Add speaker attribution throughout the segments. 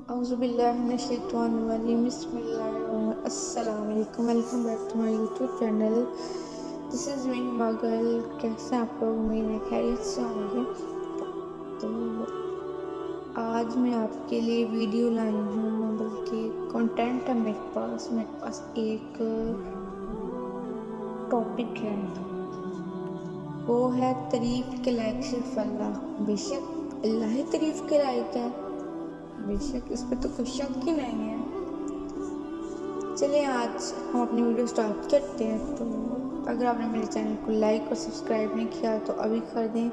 Speaker 1: اعوذ باللہ من الشیطان الرجیم بسم اللہ الرحمن الرحیم السلام علیکم welcome back to my YouTube channel. This is me ماگل. کیسے آپ لوگ؟ امید ہے خیریت سے ہوں گے. تو آج میں آپ کے لیے ویڈیو لائی ہوں، بلکہ کنٹینٹ ہے میرے پاس ایک ٹاپک ہے، وہ ہے تعریف کے لائق صرف اللہ. بے شک اللہ ہی تعریف کے لائق ہے، بے شک اس پہ تو کوئی شک ہی نہیں ہے. چلیں آج ہم اپنی ویڈیو سٹارٹ کرتے ہیں. تو اگر آپ نے میرے چینل کو لائک اور سبسکرائب نہیں کیا تو ابھی کر دیں،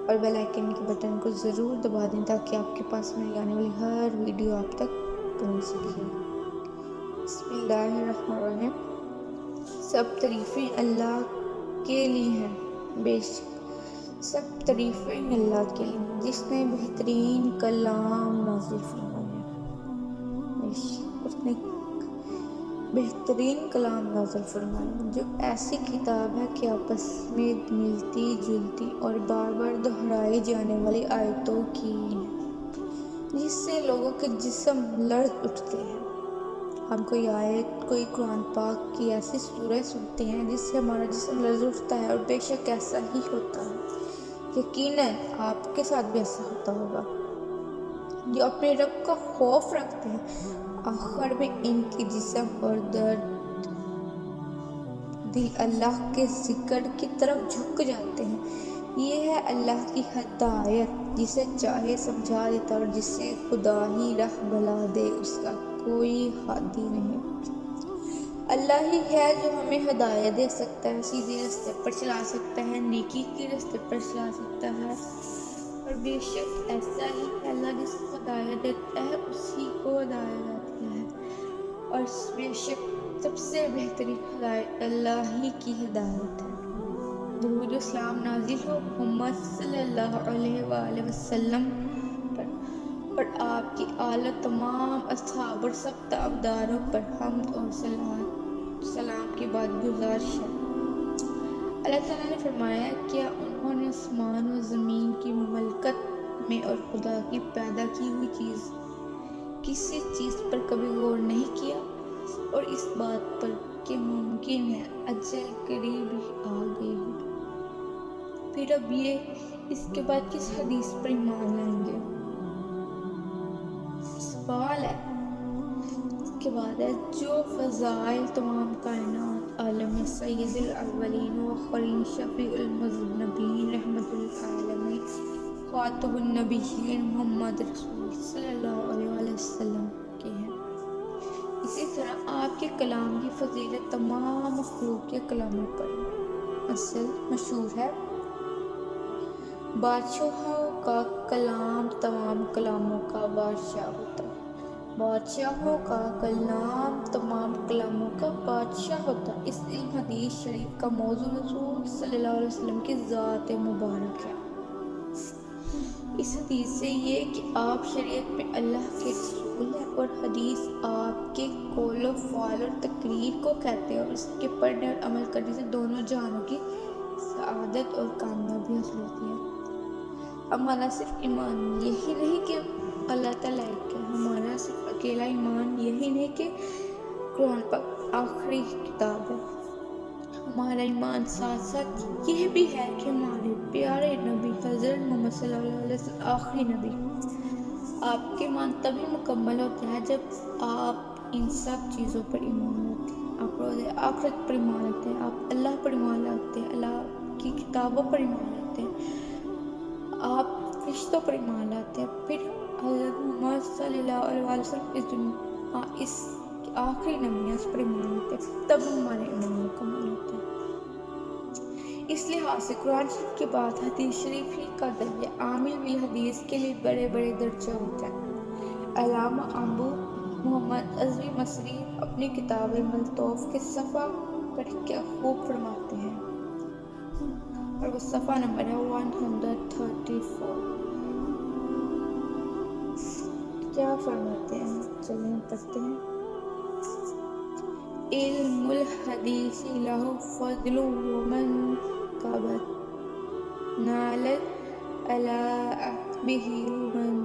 Speaker 1: اور بیل آئیکن کے بٹن کو ضرور دبا دیں تاکہ آپ کے پاس میری آنے والی ہر ویڈیو آپ تک پہنچ سکے. بسم اللہ الرحمن الرحیم. سب تعریفیں اللہ کے لیے ہیں، بے شک سب تعریفیں اللہ کے لیے جس نے بہترین کلام نازل فرمایا. بے شک اس نے بہترین کلام نازل فرمایا، جو ایسی کتاب ہے کہ آپس میں ملتی جلتی اور بار بار دہرائی جانے والی آیتوں کی ہے، جس سے لوگوں کے جسم لرز اٹھتے ہیں. ہم کوئی آیت، کوئی قرآن پاک کی ایسی سورہ سنتے ہیں جس سے ہمارا جسم لرز اٹھتا ہے، اور بے شک ایسا ہی ہوتا ہے. یقیناً آپ کے ساتھ بھی ایسا ہوتا ہوگا. جو اپنے رب کا خوف رکھتے ہیں آخر میں ان کی جسم اور دل اللہ کے ذکر کی طرف جھک جاتے ہیں. یہ ہے اللہ کی ہدایت، جسے چاہے سمجھا دیتا اور جسے خدا ہی راہ بھلا دے اس کا کوئی ہادی نہیں. اللہ ہی ہے جو ہمیں ہدایت دے سکتا ہے، سیدھے راستے پر چلا سکتا ہے، نیکی کے راستے پر چلا سکتا ہے. اور بے شک ایسا ہی ہے، اللہ جس کو ہدایت دیتا ہے اسی کو ہدایت آتی ہے. اور بے شک سب سے بہترین ہدایت اللہ ہی کی ہدایت ہے. درود و سلام نازل ہو محمد صلی اللہ علیہ وآلہ وسلم پر، اور آپ کی آل تمام اصحاب اور سب تابعداروں پر حمد اور سلام کی بات گزارش ہے. اللہ تعالیٰ نے فرمایا، کیا انہوں نے آسمان و زمین کی مملکت میں اور خدا کی پیدا کی ہوئی کسی چیز پر کبھی غور نہیں کیا، اور اس بات پر کہ ممکن ہے اجل قریب ہی آ گئی ہو. پھر اب یہ اس کے بعد کس حدیث پر ایمان لائیں گے؟ سوال ہے. اس کے بعد ہے، جو فضائل تمام کائنات، عالم سید الاولین والآخرین، شفیع المذنبین، رحمت للعالمین، خاتم النبیین، محمد رسول صلی اللہ علیہ وآلہ وسلم کے ہیں. اسی طرح آپ کے کلام کی فضیلت تمام مخلوق کے کلاموں پر اصل مشہور ہے. بادشاہوں کا کلام تمام کلاموں کا بادشاہ ہوتا ہے. بادشاہوں کا کلام تمام کلاموں کا بادشاہ ہوتا ہے. اس علم حدیث شریف کا موضوع رسول صلی اللہ علیہ وسلم کی ذات مبارک ہے. اس حدیث سے یہ کہ آپ شریعت میں اللہ کے رسول ہیں، اور حدیث آپ کے قول و فعل اور تقریر کو کہتے ہیں، اور اس کے پڑھنے اور عمل کرنے سے دونوں جہانوں کی سعادت اور کامیابی حاصل ہوتی ہے. ہمارا صرف ایمان یہی نہیں کہ اللہ تعالیٰ ایک ہے، ہمارا صرف اکیلا ایمان یہی نہیں کہ قرآن پاک آخری کتاب ہے. ہمارا ایمان ساتھ ساتھ یہ بھی ہے کہ ہمارے پیارے نبی حضرت محمد صلی اللہ علیہ وسلم آخری نبی. آپ کے ایمان تبھی مکمل ہوتا ہے جب آپ ان سب چیزوں پر ایمان لاتے ہیں. آپ روز آخرت پر ایمان لاتے ہیں، آپ اللہ پر ایمان لاتے ہیں، اللہ کی کتابوں پر ایمان لاتے ہیں، آپ رشتوں پر ایمان لاتے ہیں. پھر حضرت محمد صلی اللہ علیہ وسلم اس آخری نبی ہے، اس پر ایمان لاتے ہیں، تب ہمارے ایمان مکمل ہوتے ہیں. اس لحاظ سے قرآن شریف کے بعد حدیث شریف ہی کا درجہ عامل بالحدیث کے لیے بڑے بڑے درجہ ہوتا ہے. علامہ ابو محمد عزوی مصری اپنی کتاب الملطوف کے صفحہ پڑھ کے خوب فرماتے ہیں، اور وہ صفحہ نمبر ہے 134. کیا فرماتے ہیں؟ چلیں پڑھتے ہیں. علم الحدیث لہ فضل ومن قبت نالت علی عقبہ من